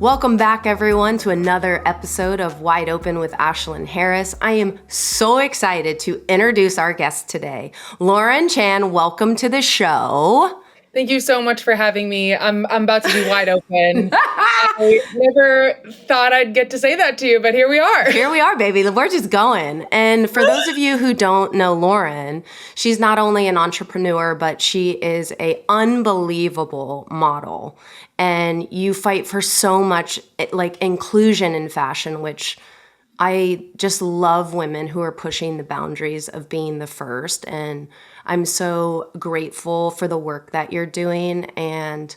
Welcome back, everyone, to another episode of Wide Open with Ashlyn Harris. I am so excited to introduce our guest today. Lauren Chan, welcome to the show. Thank you so much for having me. I'm about to be wide open. I never thought I'd get to say that to you, but here we are. Here we are, baby. We're just going. And for those of you who don't know Lauren, she's not only an entrepreneur, but she is an unbelievable model. And you fight for so much like inclusion in fashion, which I just love women who are pushing the boundaries of being the first. And I'm so grateful for the work that you're doing. And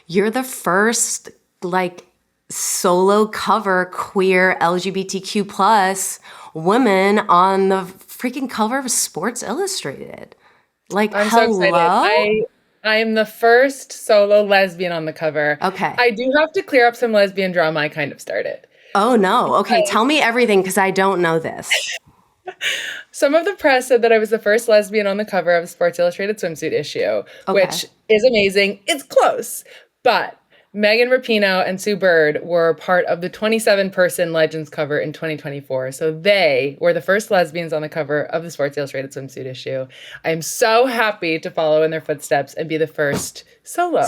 you're the first like solo cover queer LGBTQ plus woman on the freaking cover of Sports Illustrated. Like, I'm hello? so excited. I am the first solo lesbian on the cover. Okay. I do have to clear up some lesbian drama I kind of started. Oh, no. Okay, tell me everything because I don't know this. Some of the press said that I was the first lesbian on the cover of a Sports Illustrated swimsuit issue, which is amazing. It's close. But Megan Rapinoe and Sue Bird were part of the 27-person Legends cover in 2024. So they were the first lesbians on the cover of the Sports Illustrated swimsuit issue. I am so happy to follow in their footsteps and be the first solo.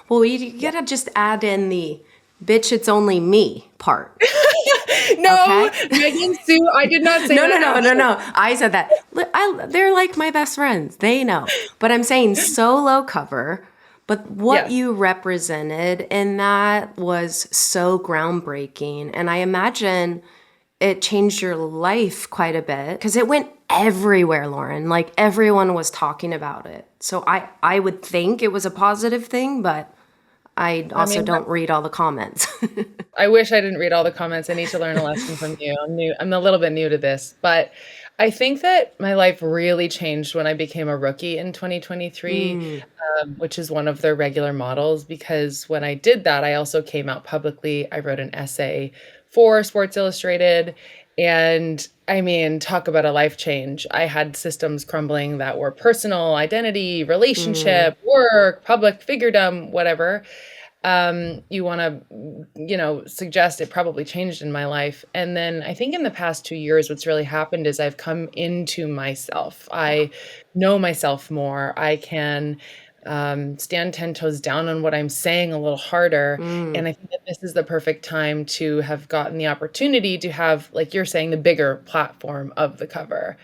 Well, you gotta just add in the "bitch, it's only me" part. No, okay? Megan, Sue, I did not say that. No. I said that. They're like my best friends. They know. But I'm saying solo cover. But what you represented in that was so groundbreaking. And I imagine it changed your life quite a bit because it went everywhere, Lauren. Like everyone was talking about it. So I would think it was a positive thing, but I don't read all the comments. I wish I didn't read all the comments. I need to learn a lesson from you. I'm a little bit new to this, but I think that my life really changed when I became a rookie in 2023, which is one of their regular models, because when I did that, I also came out publicly. I wrote an essay for Sports Illustrated. And I mean, talk about a life change. I had systems crumbling that were personal, identity, relationship, work, public figurdom, whatever. You want to, suggest it probably changed in my life. And then I think in the past 2 years, what's really happened is I've come into myself. I know myself more. I can stand 10 toes down on what I'm saying a little harder. And I think that this is the perfect time to have gotten the opportunity to have, like you're saying, the bigger platform of the cover.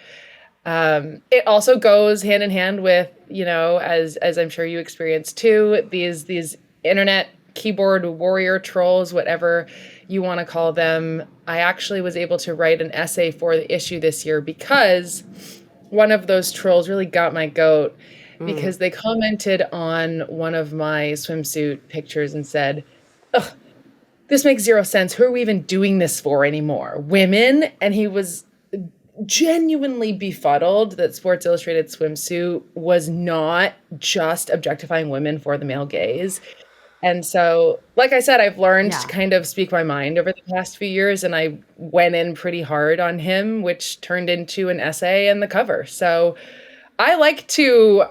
It also goes hand in hand with, as I'm sure you experienced too, these internet keyboard warrior trolls, whatever you want to call them. I actually was able to write an essay for the issue this year because one of those trolls really got my goat because they commented on one of my swimsuit pictures and said, "Ugh, this makes zero sense. Who are we even doing this for anymore? Women?" And he was genuinely befuddled that Sports Illustrated swimsuit was not just objectifying women for the male gaze. And so, like I said, I've learned to kind of speak my mind over the past few years, and I went in pretty hard on him, which turned into an essay and the cover. So I like to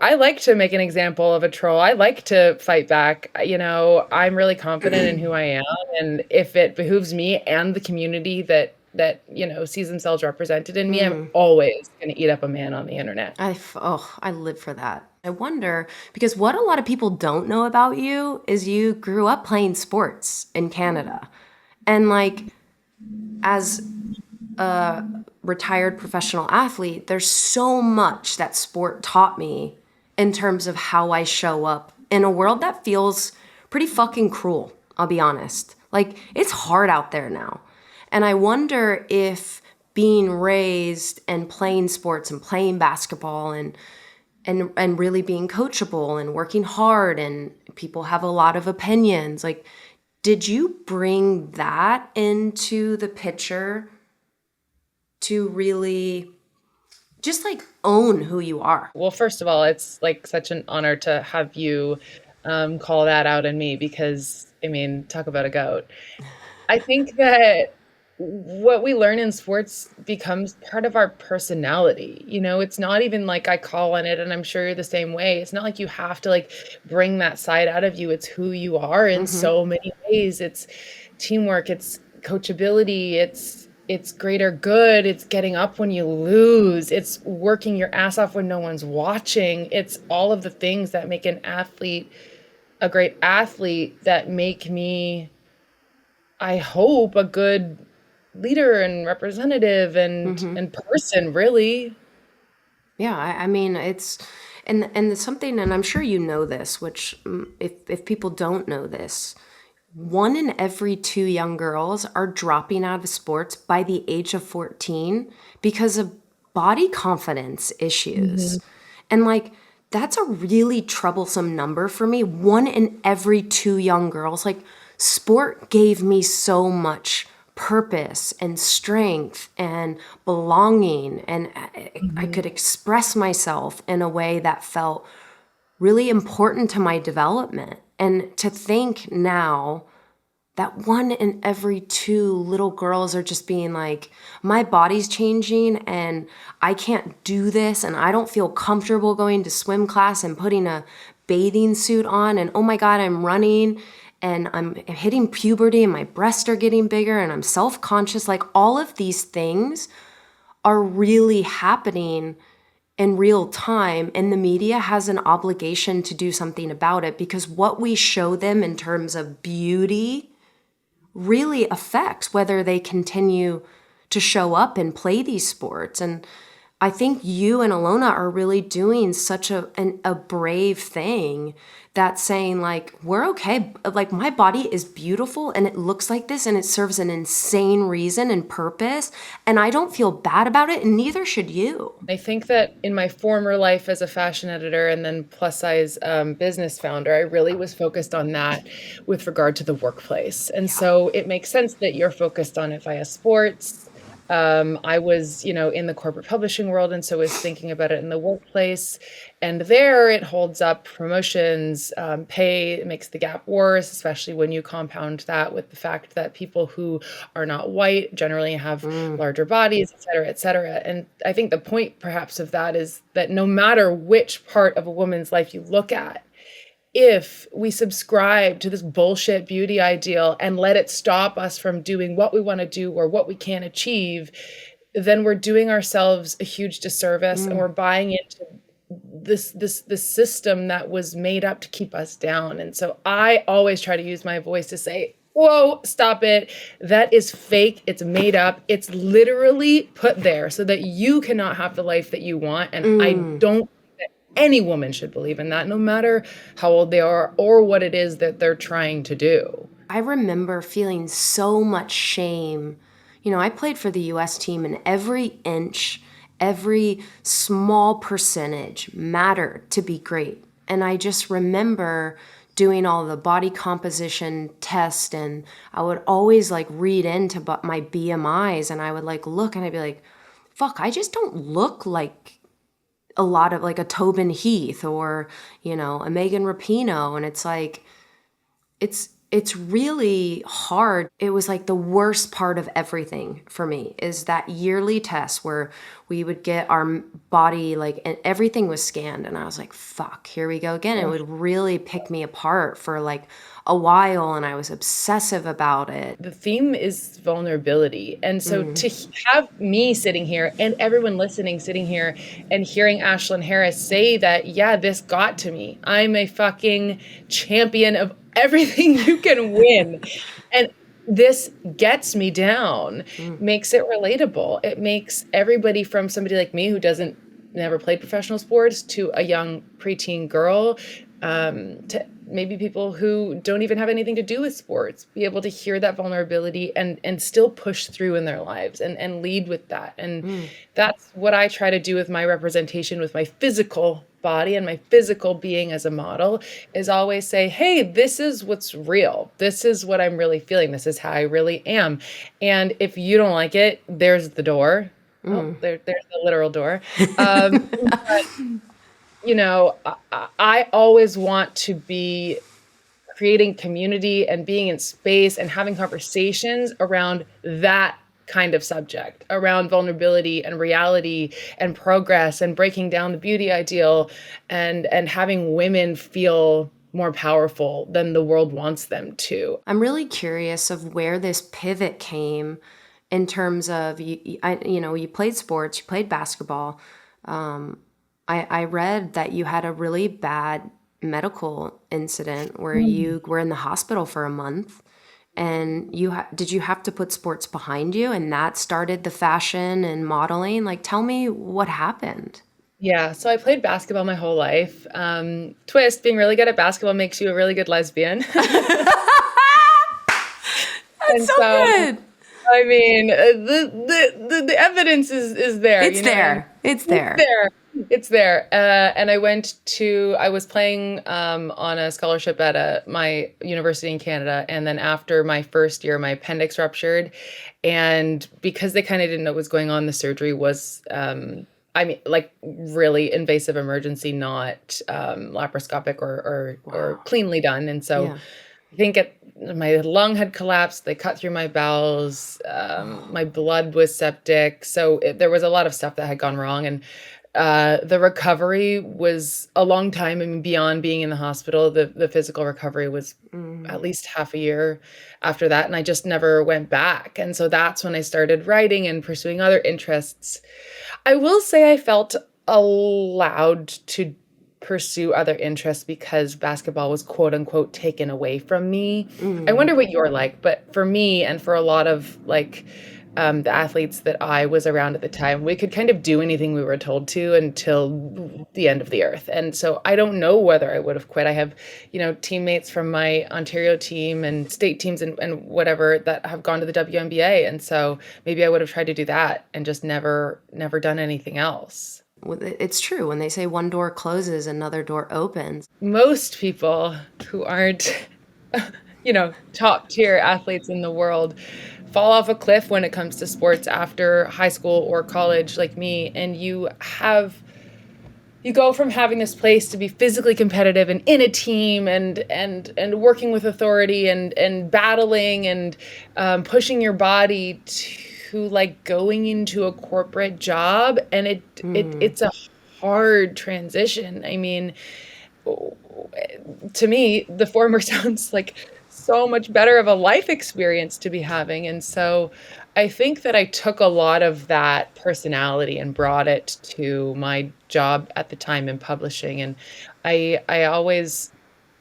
make an example of a troll. I like to fight back. I'm really confident in who I am, and if it behooves me and the community that sees themselves represented in me, I'm always going to eat up a man on the internet. I live for that. I wonder, because what a lot of people don't know about you is you grew up playing sports in Canada. And like, as a retired professional athlete, there's so much that sport taught me in terms of how I show up in a world that feels pretty fucking cruel, I'll be honest. Like, it's hard out there now. And I wonder if being raised and playing sports and playing basketball and really being coachable and working hard, and people have a lot of opinions. Like, did you bring that into the picture to really just like own who you are? Well, first of all, it's like such an honor to have you call that out in me because, I mean, talk about a goat. I think that what we learn in sports becomes part of our personality. It's not even like I call on it, and I'm sure you're the same way. It's not like you have to like bring that side out of you. It's who you are in Mm-hmm. so many ways. It's teamwork, it's coachability, it's greater good, it's getting up when you lose, it's working your ass off when no one's watching. It's all of the things that make an athlete a great athlete, that make me, I hope, a good leader and representative and Mm-hmm. and person, really. Yeah, I mean and it's something, and I'm sure you know this, which if people don't know this, one in every two young girls are dropping out of sports by the age of 14 because of body confidence issues. Mhm. And like, that's a really troublesome number for me. One in every two young girls. Like, sport gave me so much purpose and strength and belonging. And I Mhm. could express myself in a way that felt really important to my development. And to think now that one in every two little girls are just being like, my body's changing and I can't do this and I don't feel comfortable going to swim class and putting a bathing suit on, and oh my God, I'm running and I'm hitting puberty and my breasts are getting bigger and I'm self-conscious. Like, all of these things are really happening in real time, and the media has an obligation to do something about it, because what we show them in terms of beauty really affects whether they continue to show up and play these sports. And I think you and Alona are really doing such a brave thing, that's saying like, we're okay. Like, my body is beautiful and it looks like this and it serves an insane reason and purpose. And I don't feel bad about it, and neither should you. I think that in my former life as a fashion editor and then plus size business founder, I really was focused on that with regard to the workplace. And Yeah. so it makes sense that you're focused on it via sports. I was, in the corporate publishing world, and so was thinking about it in the workplace. And there it holds up promotions, pay, it makes the gap worse, especially when you compound that with the fact that people who are not white generally have Mm. larger bodies, et cetera, et cetera. And I think the point perhaps of that is that no matter which part of a woman's life you look at, if we subscribe to this bullshit beauty ideal and let it stop us from doing what we want to do or what we can achieve, then we're doing ourselves a huge disservice, and Mm. we're buying into this system that was made up to keep us down. And so I always try to use my voice to say, whoa, stop it. That is fake. It's made up. It's literally put there so that you cannot have the life that you want. And I Mm. don't any woman should believe in that, no matter how old they are or what it is that they're trying to do. I remember feeling so much shame. You know, I played for the US team, and every inch, every small percentage mattered to be great. And I just remember doing all the body composition test, and I would always like read into my BMIs, and I would like look and I'd be like, fuck, I just don't look like a lot of like a Tobin Heath or, a Megan Rapinoe. And it's like, it's really hard. It was like the worst part of everything for me is that yearly test where we would get our body, like, and everything was scanned, and I was like, fuck, here we go again. It would really pick me apart for like a while, and I was obsessive about it. The theme is vulnerability. And so Mm. to have me sitting here and everyone listening sitting here and hearing Ashlyn Harris say that, yeah, this got to me. I'm a fucking champion of everything you can win. And this gets me down, Mm. makes it relatable. It makes everybody, from somebody like me who doesn't never played professional sports to a young preteen girl, to maybe people who don't even have anything to do with sports, be able to hear that vulnerability and still push through in their lives and lead with that. And Mm. that's what I try to do with my representation, with my physical body and my physical being as a model, is always say, hey, this is what's real. This is what I'm really feeling. This is how I really am. And if you don't like it, there's the door. Oh, Mm. there's the literal door. But I always want to be creating community and being in space and having conversations around that kind of subject around vulnerability and reality and progress and breaking down the beauty ideal and having women feel more powerful than the world wants them to. I'm really curious of where this pivot came in terms of you played sports, you played basketball. I read that you had a really bad medical incident where you were in the hospital for a month, and did you have to put sports behind you, and that started the fashion and modeling? Like, tell me what happened. Yeah, so I played basketball my whole life. Twist, being really good at basketball makes you a really good lesbian. That's And so so, good. I mean, the evidence is there, It's you know what I mean? there. It's It's there. there. It's there. And I was playing on a scholarship at my university in Canada. And then after my first year, my appendix ruptured. And because they kind of didn't know what was going on, the surgery was, I mean, like really invasive emergency, not laparoscopic or Wow. cleanly done. And so Yeah. I think my lung had collapsed. They cut through my bowels. Oh, My blood was septic. So there was a lot of stuff that had gone wrong. And the recovery was a long time. I mean, beyond being in the hospital, the physical recovery was at least half a year after that. And I just never went back. And so that's when I started writing and pursuing other interests. I will say I felt allowed to pursue other interests because basketball was quote unquote taken away from me. I wonder what you're like, but for me and for a lot of like the athletes that I was around at the time, we could kind of do anything we were told to until the end of the earth. And so I don't know whether I would have quit. I have, teammates from my Ontario team and state teams and whatever that have gone to the WNBA. And so maybe I would have tried to do that and just never done anything else. it's true. When they say one door closes, another door opens. Most people who aren't, top tier athletes in the world fall off a cliff when it comes to sports after high school or college, like me. And you go from having this place to be physically competitive and in a team and working with authority and battling and pushing your body to like going into a corporate job. And it's a hard transition. I mean, to me, the former sounds like so much better of a life experience to be having. And so I think that I took a lot of that personality and brought it to my job at the time in publishing. And I always,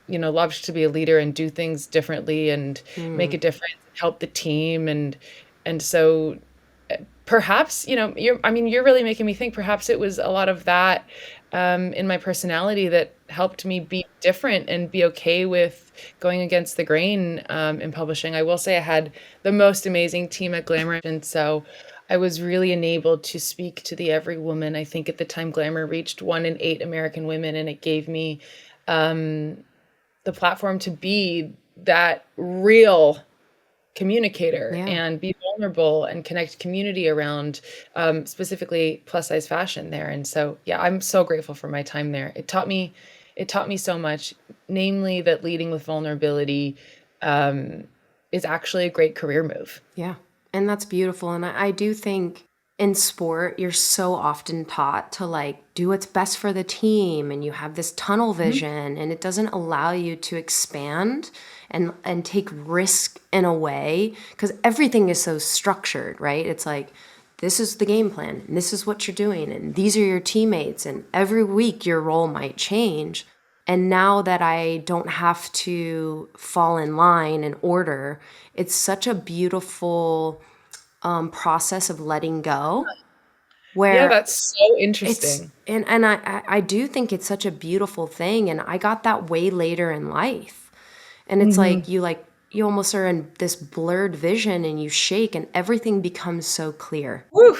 loved to be a leader and do things differently and make a difference, help the team. And so perhaps, you're really making me think perhaps it was a lot of that in my personality that helped me be different and be okay with going against the grain in publishing. I will say I had the most amazing team at Glamour. And so I was really enabled to speak to the every woman. I think at the time Glamour reached 1 in 8 American women, and it gave me the platform to be that real communicator Yeah. and be vulnerable and connect community around specifically plus size fashion there. And so, yeah, I'm so grateful for my time there. It taught me so much, namely that leading with vulnerability is actually a great career move. Yeah. And that's beautiful. And I do think in sport, you're so often taught to like do what's best for the team, and you have this tunnel vision, and it doesn't allow you to expand and take risk in a way, because everything is so structured, right? It's like, this is the game plan, and this is what you're doing, and these are your teammates, and every week your role might change. And now that I don't have to fall in line and order, it's such a beautiful process of letting go, Yeah, where that's so it's interesting. and I do think it's such a beautiful thing. And I got that way later in life. And it's Hmm. like you almost are in this blurred vision, and you shake and everything becomes so clear. Woo!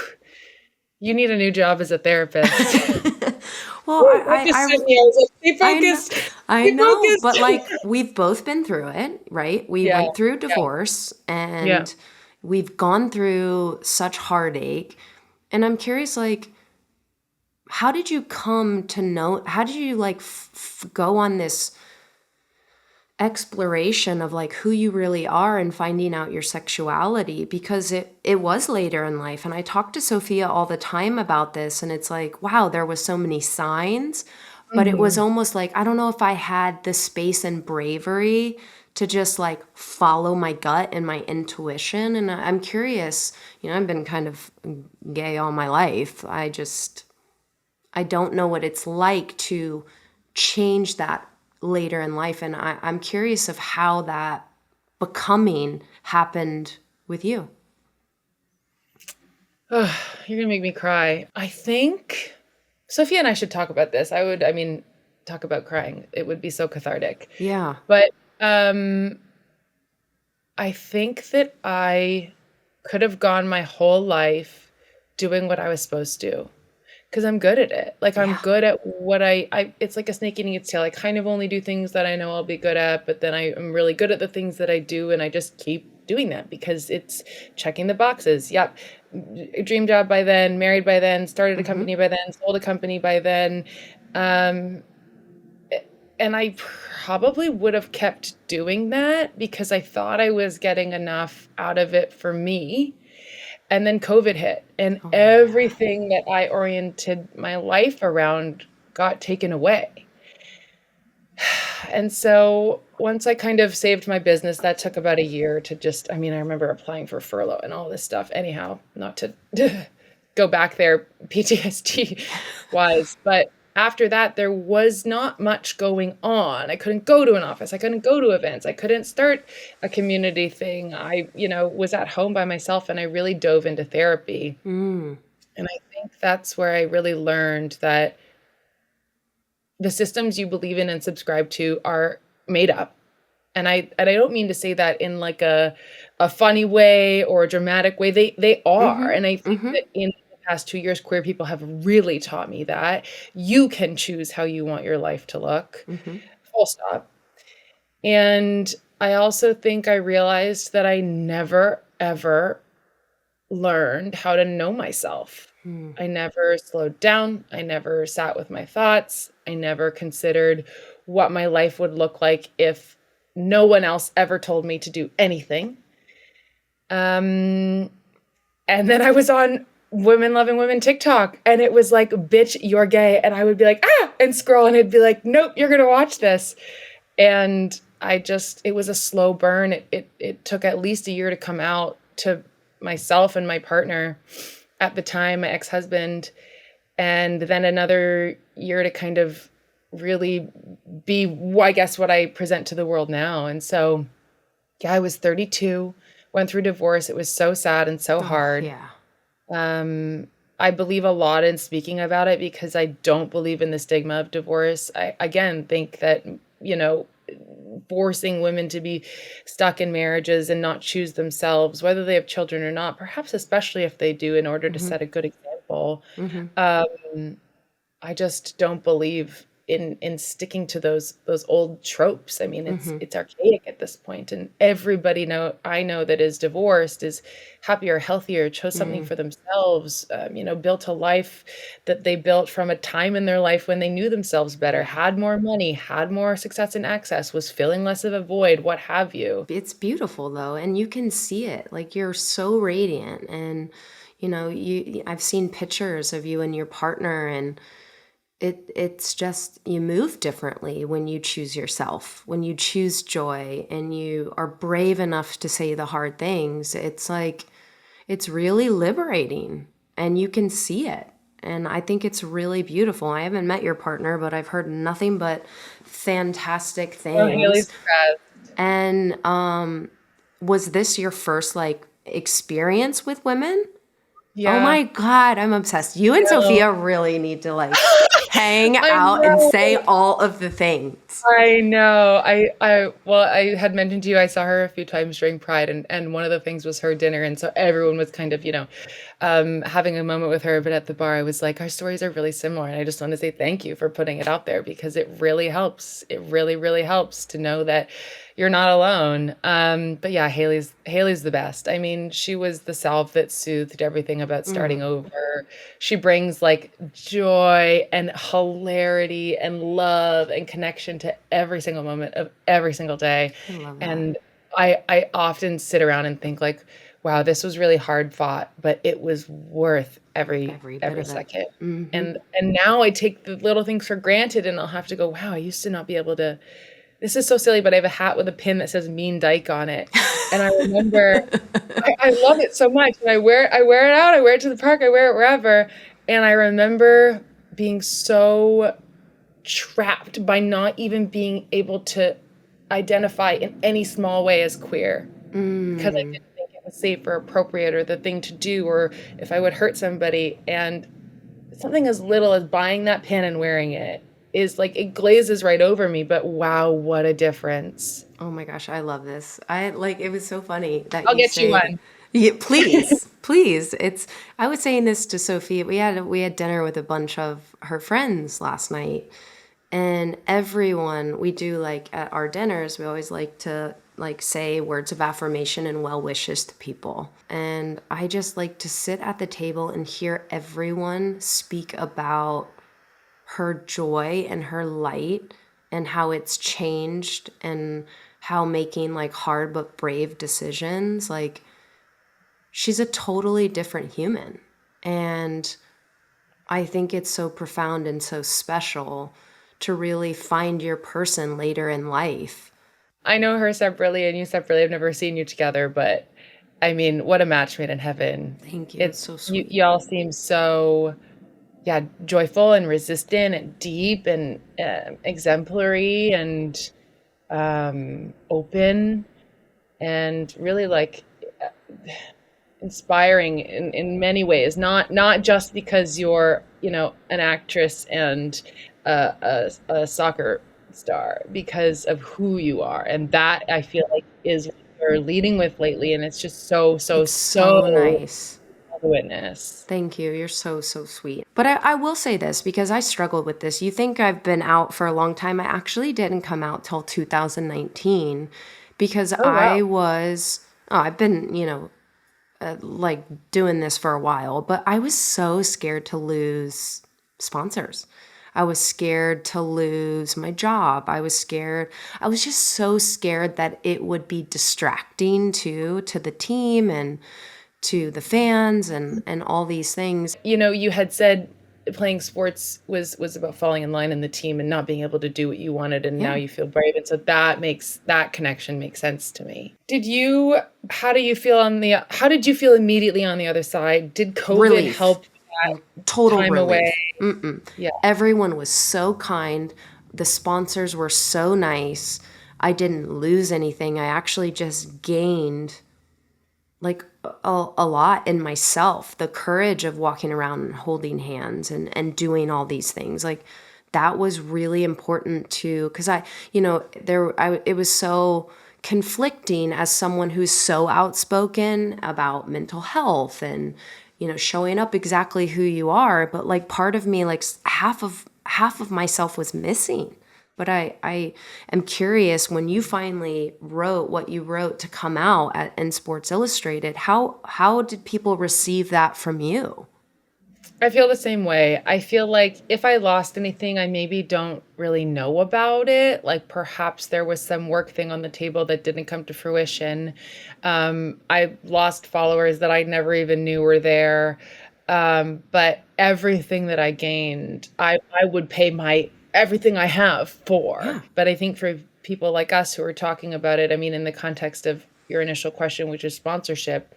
You need a new job as a therapist. Well, Woo, that just sent me. I was like, stay I know, focused. I Stay know, but focused. like we've both been through it, right? We Yeah, went through yeah, divorce, yeah. and we've gone through such heartache. And I'm curious, like, how did you come to know? How did you like go on this exploration of like who you really are and finding out your sexuality, because it was later in life. And I talk to Sophia all the time about this, and it's like, wow, there was so many signs, but it was Mhm. almost like I don't know if I had the space and bravery to just like follow my gut and my intuition. And I'm curious, I've been kind of gay all my life. I don't know what it's like to change that later in life. And I'm curious of how that becoming happened with you. Ugh, you're gonna make me cry. I think Sophia and I should talk about this. I mean, talk about crying. It would be so cathartic. Yeah. But I think that I could have gone my whole life doing what I was supposed to because I'm good at it. Like I'm Yeah. good at what I it's like a snake eating its tail. I kind of only do things that I know I'll be good at, but then I am really good at the things that I do and I just keep doing that because it's checking the boxes. Yep. Dream job by then, married by then, started a Mm-hmm. company by then, sold a company by then. Um, and I probably would have kept doing that because I thought I was getting enough out of it for me. And then COVID hit, and Oh, yeah. everything that I oriented my life around got taken away. And so once I kind of saved my business, that took about a year to just, I mean, I remember applying for furlough and all this stuff. Anyhow, not to go back there PTSD wise, but after that, there was not much going on. I couldn't go to an office. I couldn't go to events. I couldn't start a community thing. I, was at home by myself and I really dove into therapy. Mm. And I think that's where I really learned that the systems you believe in and subscribe to are made up. And I don't mean to say that in like a funny way or a dramatic way. They are. Mm-hmm. And I think Mm-hmm. that in the past 2 years, queer people have really taught me that you can choose how you want your life to look. Mm-hmm. Full stop. And I also think I realized that I never ever learned how to know myself. Mm. I never slowed down. I never sat with my thoughts. I never considered what my life would look like if no one else ever told me to do anything. Um, and then I was on Women Loving Women TikTok, and it was like, bitch, you're gay. And I would be like, and scroll, and it'd be like, nope, you're going to watch this. And it was a slow burn. It took at least a year to come out to myself and my partner at the time, my ex-husband, and then another year to kind of really be, I guess, what I present to the world now. And so, yeah, I was 32, went through divorce. It was so sad and so Oh, hard. yeah. I believe a lot in speaking about it because I don't believe in the stigma of divorce. I, again, think that, you know, forcing women to be stuck in marriages and not choose themselves, whether they have children or not, perhaps especially if they do, in order to Mm-hmm. set a good example. Mm-hmm. I just don't believe in sticking to those old tropes. I mean, Mm-hmm. it's archaic at this point, and everybody I know that is divorced is happier, healthier, chose something Mm. for themselves. Built a life that they built from a time in their life when they knew themselves better, Yeah. had more money, had more success and access, was filling less of a void, what have you. It's beautiful though, and you can see it. Like you're so radiant, and I've seen pictures of you and your partner, and it's just you move differently when you choose yourself, when you choose joy, and you are brave enough to say the hard things. It's like it's really liberating, and you can see it. And I think it's really beautiful. I haven't met your partner, but I've heard nothing but fantastic Oh, things. Haley's the best. And was this your first like experience with women? Oh Yeah. my God, I'm obsessed. You and No. Sophia really need to like hang I out and say know. all of the things. I know. Well, I had mentioned to you I saw her a few times during Pride, and one of the things was her dinner, and so everyone was kind of, having a moment with her. But at the bar, I was like, our stories are really similar, and I just want to say thank you for putting it out there because it really helps. It really, really helps to know that you're not alone. But yeah, Haley's the best. I mean, she was the salve that soothed everything about starting Mm, over. She brings like joy and hilarity and love and connection to every single moment of every single day. I love that. And I often sit around and think like, wow, this was really hard fought, but it was worth Every bit every of it. second. Mm-hmm. And now I take the little things for granted, and I'll have to go, wow, I used to not be able to. This is so silly, but I have a hat with a pin that says "Mean Dyke" on it, and I remember I love it so much, and I wear it out. I wear it to the park. I wear it wherever, and I remember being so trapped by not even being able to identify in any small way as queer because I didn't think it was safe or appropriate or the thing to do, or if I would hurt somebody. And something as little as buying that pin and wearing it is like, it glazes right over me, but wow, what a difference. Oh my gosh, I love this. I like it was so funny that I'll you get you said, one. yeah, please, please. It's I was saying this to Sophie. We had dinner with a bunch of her friends last night, and everyone we do like at our dinners, we always like to like say words of affirmation and well wishes to people. And I just like to sit at the table and hear everyone speak about her joy and her light and how it's changed and how making like hard but brave decisions, like she's a totally different human. And I think it's so profound and so special to really find your person later in life. I know her separately and you separately. I've never seen you together, but I mean, what a match made in heaven. Thank you. It's It's so you, sweet. y'all seem so, yeah, joyful and resistant and deep and exemplary and open and really like inspiring in many ways. Not just because you're, an actress and a soccer star, because of who you are, and that I feel like is what you're leading with lately, and it's just so so It's so so nice. to witness. Thank you. You're so, so sweet. But I will say this because I struggled with this. You think I've been out for a long time. I actually didn't come out till 2019 because Oh wow. I've been, like doing this for a while, but I was so scared to lose sponsors. I was scared to lose my job. I was scared. I was just so scared that it would be distracting to the team and to the fans and all these things. You had said playing sports was about falling in line in the team and not being able to do what you wanted, and now Yeah. you feel brave, and so that connection makes sense to me. How did you feel immediately on the other side? Did COVID Relief. help that Total time away? relief. Mm-mm. Yeah. Everyone was so kind. The sponsors were so nice. I didn't lose anything. I actually just gained like a lot in myself, the courage of walking around and holding hands and doing all these things. Like that was really important too, because it was so conflicting as someone who's so outspoken about mental health and showing up exactly who you are, but like part of me, like half of myself was missing. But I am curious, when you finally wrote what you wrote to come out in Sports Illustrated, how did people receive that from you? I feel the same way. I feel like if I lost anything, I maybe don't really know about it. Like perhaps there was some work thing on the table that didn't come to fruition. I lost followers that I never even knew were there. But everything that I gained, I would pay my everything I have for. Yeah, But I think for people like us who are talking about it, I mean, in the context of your initial question, which is sponsorship,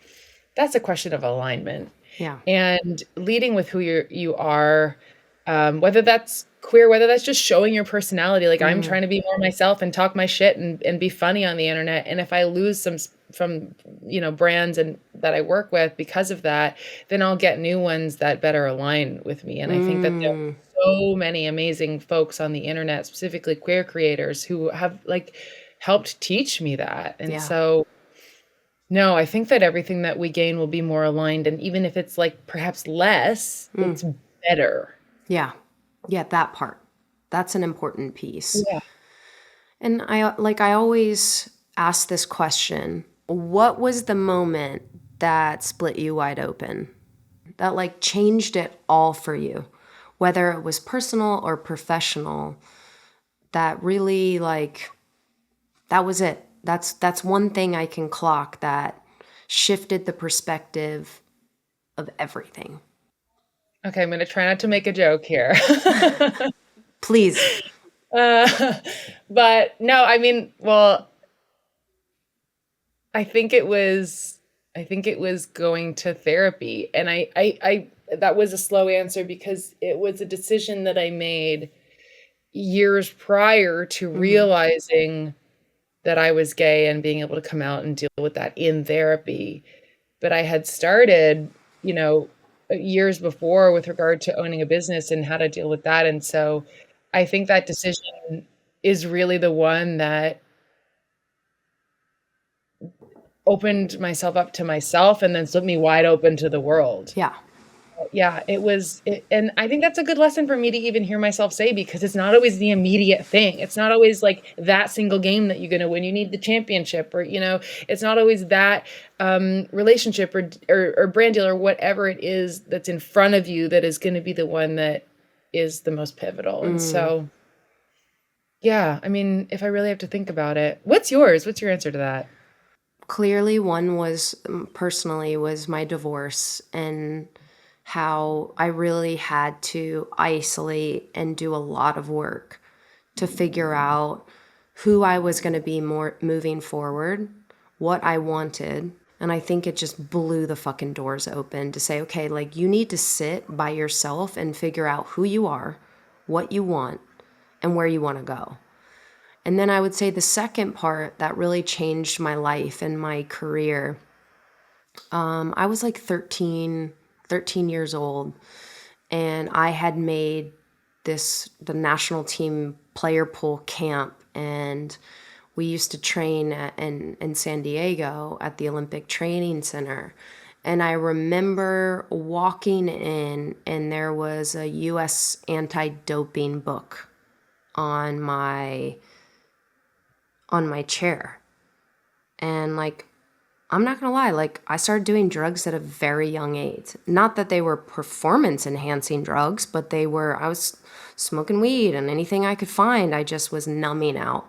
that's a question of alignment yeah. and leading with who you are, whether that's queer, whether that's just showing your personality. Like I'm trying to be more myself and talk my shit and be funny on the internet. And if I lose some from, brands and that I work with because of that, then I'll get new ones that better align with me. And I think that there are so many amazing folks on the internet, specifically queer creators, who have like helped teach me that. And Yeah. so no, I think that everything that we gain will be more aligned, and even if it's, like, perhaps less, it's better. Yeah. Yeah, that part. That's an important piece. Yeah. And I always ask this question, what was the moment that split you wide open? That like changed it all for you? whether it was personal or professional, that really like, that was it. That's one thing I can clock that shifted the perspective of everything. Okay, I'm gonna try not to make a joke here. Please. Uh, but no, I mean, well, I think it was going to therapy. And I that was a slow answer because it was a decision that I made years prior to realizing that I was gay and being able to come out and deal with that in therapy. But I had started, years before with regard to owning a business and how to deal with that. And so I think that decision is really the one that opened myself up to myself and then split me wide open to the world. Yeah. Yeah, and I think that's a good lesson for me to even hear myself say, because it's not always the immediate thing. It's not always like that single game that you're going to win. You need the championship, or, it's not always that relationship or brand deal or whatever it is that's in front of you that is going to be the one that is the most pivotal. And so, yeah, I mean, if I really have to think about it, what's yours? What's your answer to that? Clearly, one was personally was my divorce, and how I really had to isolate and do a lot of work to figure out who I was going to be more moving forward, what I wanted. And I think it just blew the fucking doors open to say, okay, like, you need to sit by yourself and figure out who you are, what you want, and where you want to go. And then I would say the second part that really changed my life and my career, I was like 13 years old, and I had made the national team player pool camp, and we used to train in San Diego at the Olympic Training Center. And I remember walking in, and there was a U.S. anti-doping book on my chair. And like, I'm not gonna lie, like, I started doing drugs at a very young age. Not that they were performance enhancing drugs, but I was smoking weed and anything I could find, I just was numbing out.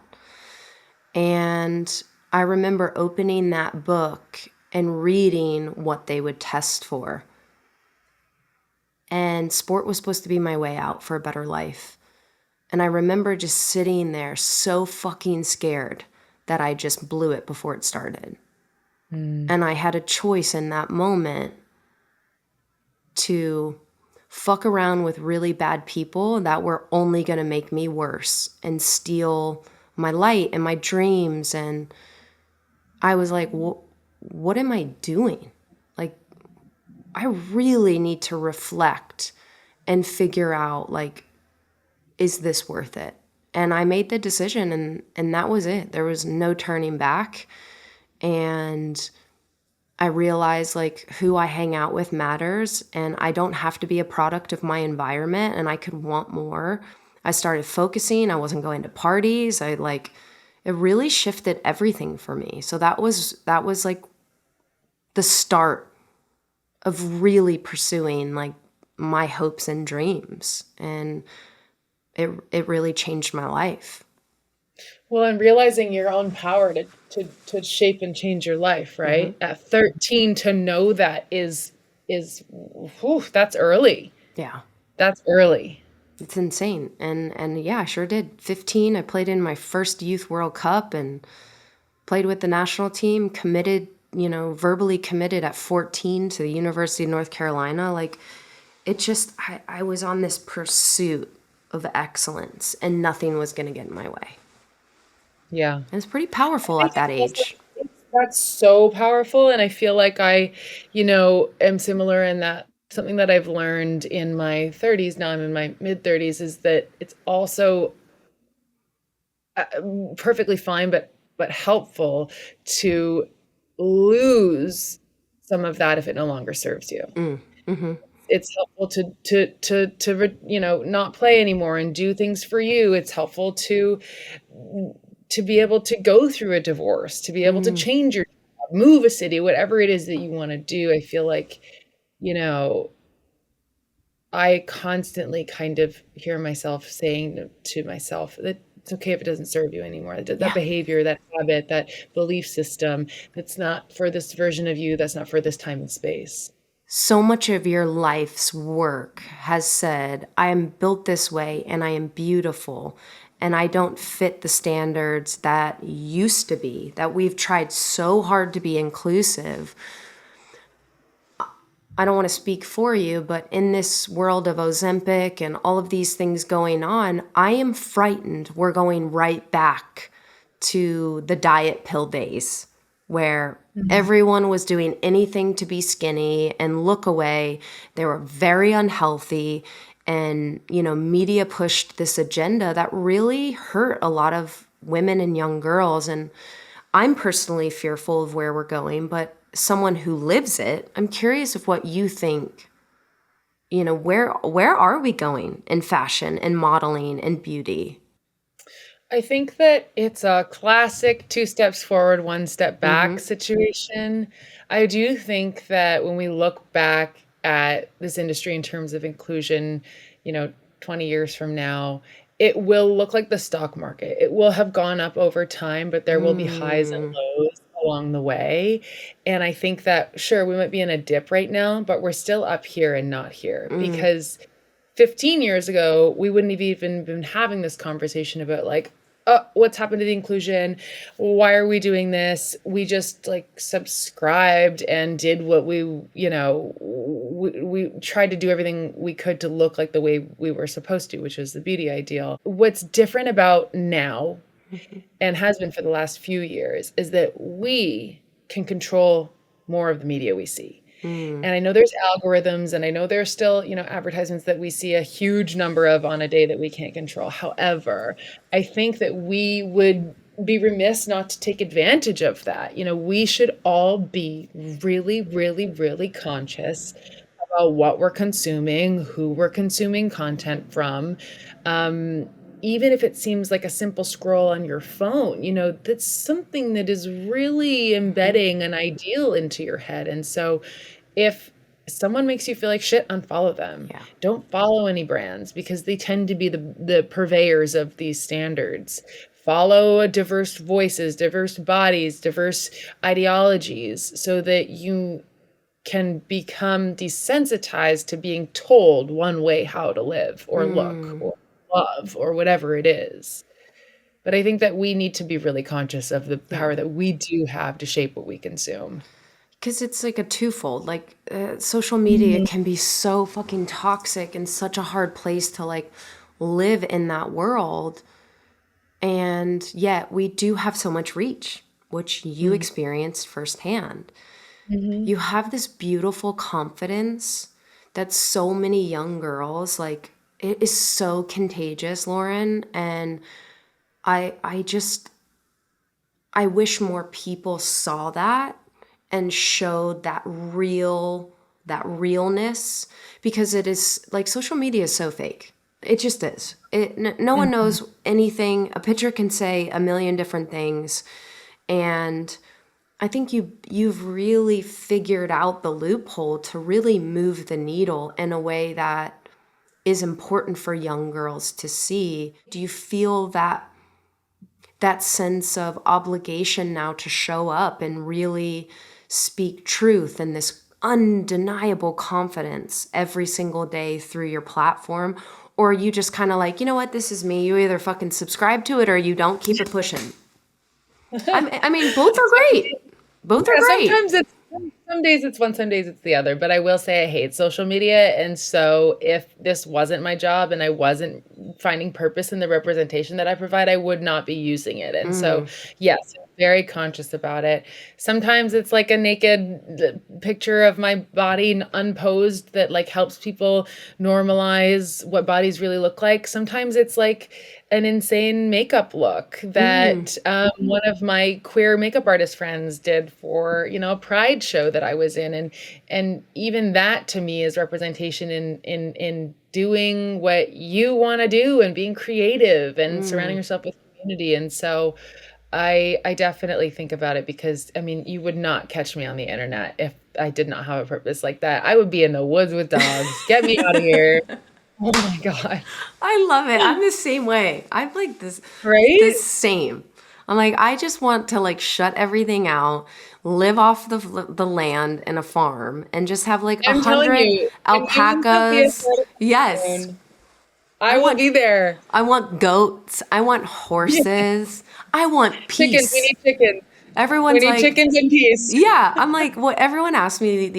And I remember opening that book and reading what they would test for. And sport was supposed to be my way out for a better life. And I remember just sitting there so fucking scared that I just blew it before it started. And I had a choice in that moment to fuck around with really bad people that were only going to make me worse and steal my light and my dreams. And I was like, what am I doing? Like, I really need to reflect and figure out, like, is this worth it? And I made the decision, and that was it. There was no turning back. And I realized, like, who I hang out with matters, and I don't have to be a product of my environment, and I could want more. I started focusing. I wasn't going to parties. It really shifted everything for me. So that was like the start of really pursuing, like, my hopes and dreams. And it really changed my life. Well, and realizing your own power to shape and change your life, right? At 13, to know that is whew, that's early. Yeah. That's early. It's insane. And yeah, I sure did. 15, I played in my first Youth World Cup and played with the national team, committed, verbally committed at 14 to the University of North Carolina. Like, it just, I was on this pursuit of excellence, and nothing was going to get in my way. Yeah. And it's pretty powerful at that age. That's so powerful. And I feel like I, am similar in that something that I've learned in my 30s, now I'm in my mid 30s, is that it's also perfectly fine, but helpful to lose some of that if it no longer serves you. It's helpful to not play anymore and do things for you. It's helpful to be able to go through a divorce, to be able to change your job, move a city, whatever it is that you want to do. I feel like, I constantly kind of hear myself saying to myself that it's okay if it doesn't serve you anymore. That Yeah. behavior, that habit, that belief system, that's not for this version of you, that's not for this time and space. So much of your life's work has said, I am built this way and I am beautiful and I don't fit the standards that used to be, that we've tried so hard to be inclusive. I don't want to speak for you, but in this world of Ozempic and all of these things going on, I am frightened we're going right back to the diet pill days where everyone was doing anything to be skinny and look away. They were very unhealthy. And, media pushed this agenda that really hurt a lot of women and young girls. And I'm personally fearful of where we're going, but someone who lives it, I'm curious of what you think. Where are we going in fashion and modeling and beauty? I think that it's a classic two steps forward, one step back Mm-hmm. situation. I do think that when we look back at this industry in terms of inclusion, you know, 20 years from now, it will look like the stock market. It will have gone up over time, but there will be highs and Mm, lows along the way. And I think that, sure, we might be in a dip right now, but we're still up here and not here mm, because 15 years ago, we wouldn't have even been having this conversation about like, what's happened to the inclusion? Why are we doing this? We just like subscribed and did what we tried to do everything we could to look like the way we were supposed to, which is the beauty ideal. What's different about now and has been for the last few years is that we can control more of the media we see. mm, And I know there's algorithms and I know there's still, advertisements that we see a huge number of on a day that we can't control. However, I think that we would be remiss not to take advantage of that. We should all be really, really, really conscious about what we're consuming, who we're consuming content from. Even if it seems like a simple scroll on your phone, that's something that is really mhm. embedding an ideal into your head. And so if someone makes you feel like shit, unfollow them. Yeah. Don't follow any brands because they tend to be the purveyors of these standards. Follow diverse voices, diverse bodies, diverse ideologies so that you can become desensitized to being told one way how to live or look Mm. or love or whatever it is. But I think that we need to be really conscious of the Yeah. power that we do have to shape what we consume. Because it's like a twofold. Like, social media Mhm. can be so fucking toxic and such a hard place to like live in that world. And yet we do have so much reach, which you Mhm. experienced firsthand. Mhm. You have this beautiful confidence that so many young girls like, it is so contagious, Lauren. And I just, I wish more people saw that and showed that realness, because it is like social media is so fake. It just is. No one Mhm. knows anything. A picture can say a million different things. And I think you've really figured out the loophole to really move the needle in a way that is important for young girls to see. Do you feel that sense of obligation now to show up and really speak truth and this undeniable confidence every single day through your platform? Or are you just kind of like, you know what, this is me. You either fucking subscribe to it or you don't, keep it pushing. I mean, both are great. Both are Yeah, great. sometimes it's some days it's one, some days it's the other. But I will say I hate social media. And so if this wasn't my job and I wasn't finding purpose in the representation that I provide, I would not be using it. And so, Mm, yes, I'm very conscious about it. Sometimes it's like a naked picture of my body unposed that like helps people normalize what bodies really look like. Sometimes it's like an insane makeup look mm, that one of my queer makeup artist friends did for a pride show that I was in, and even that to me is representation in doing what you want to do and being creative and surrounding mm. yourself with community. And so I definitely think about it because I mean, you would not catch me on the internet if I did not have a purpose like that. I would be in the woods with dogs. Get me out of here. Oh my God. I love it. I'm the same way. I'm like Right? this same. I'm like, I just want to like shut everything out, live off the land and a farm, and just have like a I'm telling hundred you, when you and Sophia alpacas. start a Yes, honeymoon, I I will want be there. I want goats. I want Yeah. horses. I want Chickens. We peace. need chickens. We Everyone's need like, chickens in peace. yeah. I'm like, well, everyone asks me,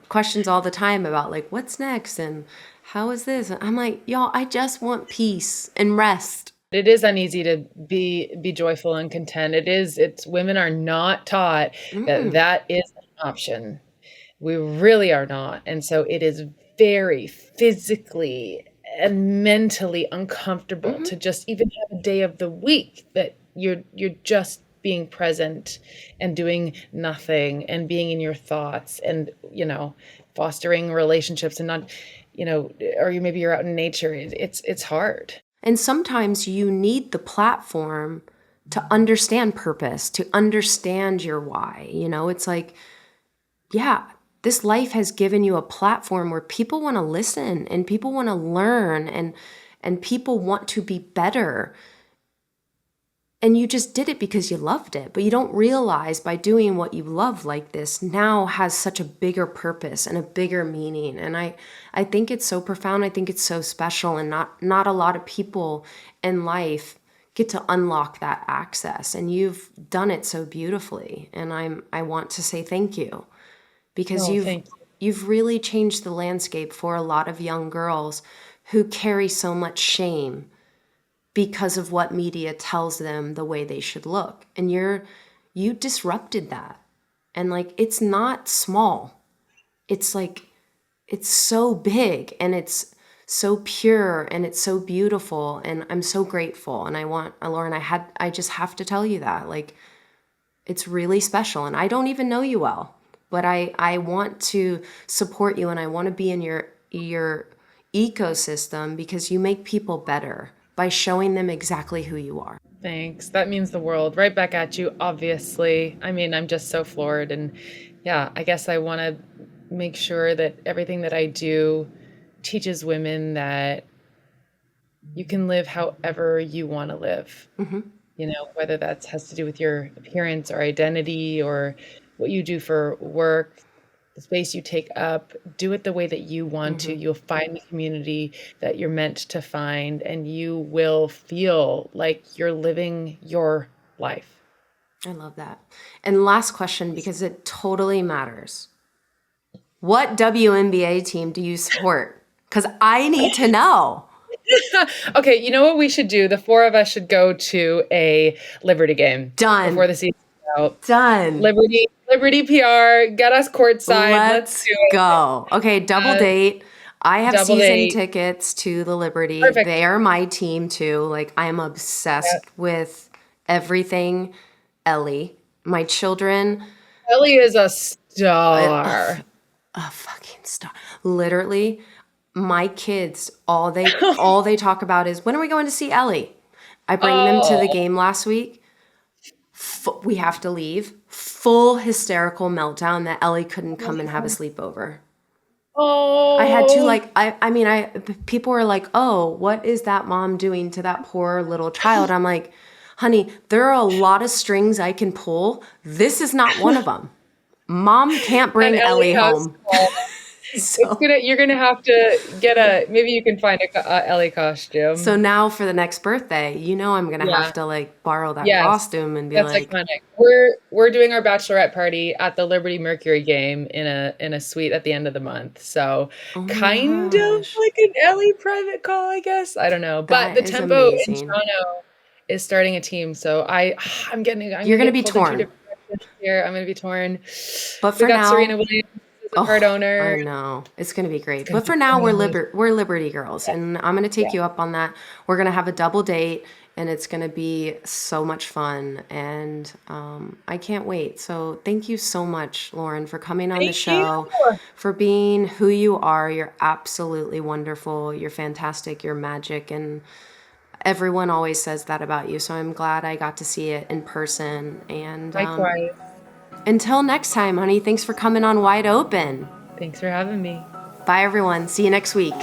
questions all the time about like, what's next and how is this? I'm like, y'all, I just want peace and rest. It is uneasy to be joyful and content. It's women are not taught that Mm, that is an option. We really are not. And so it is very physically and mentally uncomfortable hmm to just even have a day of the week that you're just being present and doing nothing and being in your thoughts and fostering relationships and not or maybe you're out in nature. It's hard. And sometimes you need the platform to understand purpose, to understand your why. It's like, yeah, this life has given you a platform where people want to listen and people want to learn and people want to be better. And you just did it because you loved it, but you don't realize by doing what you love like this now has such a bigger purpose and a bigger meaning. And I think it's so profound. I think it's so special, and not a lot of people in life get to unlock that access. And you've done it so beautifully. And I want to say thank you because Oh, you've thank you. you've really changed the landscape for a lot of young girls who carry so much shame because of what media tells them the way they should look. And you disrupted that. And like, it's not small. It's like, it's so big and it's so pure and it's so beautiful. And I'm so grateful. And Lauren, I just have to tell you that, like, it's really special. And I don't even know you well, but I want to support you and I want to be in your ecosystem because you make people better by showing them exactly who you are. Thanks. That means the world. Right back at you, obviously. I mean, I'm just so floored. And yeah, I guess I want to make sure that everything that I do teaches women that you can live however you want to live. Whether that has to do with your appearance or identity or what you do for work, the space you take up, do it the way that you want to. You'll find the community that you're meant to find, and you will feel like you're living your life. I love that. And last question, because it totally matters. What WNBA team do you support? Because I need to know. Okay, you know what we should do? The four of us should go to a Liberty game Done. before the season's out. Done. Liberty PR, get us courtside. Let's Let's do it. go. Okay, double Uh, date. I have Double season date. tickets to the Liberty. Perfect. They are my team too. Like, I am Yeah. obsessed with everything Ellie. My children, Ellie is a a star. fucking star. Literally, my kids, all they talk about is, when are we going to see Ellie? I bring them to the Oh, game last week. We have to leave. Full hysterical meltdown that Ellie couldn't come and have a sleepover. I had to, oh, like, I mean, people were like, "Oh, what is that mom doing to that poor little child?" I'm like, "Honey, there are a lot of strings I can pull. This is not one of them. Mom can't and bring Ellie Ellie has home." called. So You're gonna have to get maybe you can find a Ellie so costume. now for the next birthday, I'm gonna have Yeah. to like borrow that Yes. costume and be That's like, iconic. We're doing our bachelorette party at the Liberty Mercury game in a suite at the end of the month. So "Oh my kind of gosh, like an Ellie private call, I guess. I don't know. But that the is Tempo in amazing." Toronto is starting a team. So I'm You're gonna gonna get be pulled in two torn, different directions here. I'm gonna be torn. but We for got Serena now, Williams as a part oh, owner. I know. It's going to be It's great. gonna But be for now, amazing. we're Liberty girls, and I'm going to take Yeah. you up on that. We're going to have a double date, and it's going to be so much fun, and I can't wait. So thank you so much, Lauren, for coming on the Thank you. show, for being who you are. You're absolutely wonderful. You're fantastic. You're magic, and everyone always says that about you. So I'm glad I got to see it in person. And Likewise. until next time, honey, thanks for coming on Wide Open. Thanks for having me. Bye, everyone. See you next week.